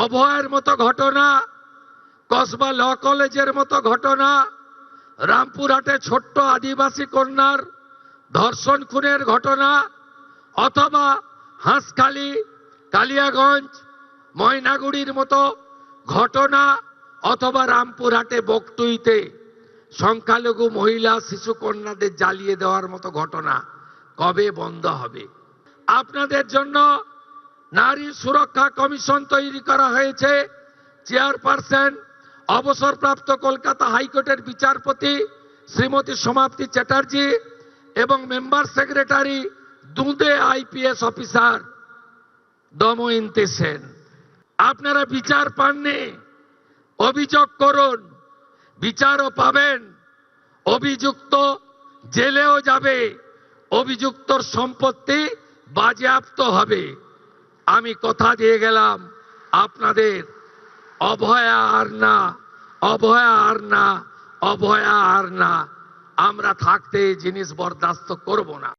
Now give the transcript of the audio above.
অভয়ের মতো ঘটনা, কসবা ল কলেজের মতো ঘটনা, রামপুরহাটে ছোট্ট আদিবাসী কন্যার ধর্ষণ খুনের ঘটনা, অথবা হাঁসখালি, কালিয়াগঞ্জ, ময়নাগুড়ির মতো ঘটনা, অথবা রামপুরহাটে বকটুইতে সংখ্যালঘু মহিলা শিশু কন্যাদের জ্বালিয়ে দেওয়ার মতো ঘটনা কবে বন্ধ হবে? আপনাদের জন্য নারী সুরক্ষা কমিশন তৈরি করা হয়েছে। চেয়ারপারসন অবসরপ্রাপ্ত কলকাতা হাইকোর্টের বিচারপতি শ্রীমতী সমাপ্তি চ্যাটার্জি এবং মেম্বার সেক্রেটারি দুঁদে আইপিএস অফিসার দময়ন্তী সেন। আপনারা বিচার পাননি, অভিযোগ করুন, বিচারও পাবেন, অভিযুক্ত জেলেও যাবে, অভিযুক্তর সম্পত্তি বাজেয়াপ্ত হবে। আমি কথা দিয়ে গেলাম আপনাদের, অভয়া আর না, অভয়া আর না, অভয়া আর না। আমরা থাকতে এই জিনিস বরদাস্ত করব না।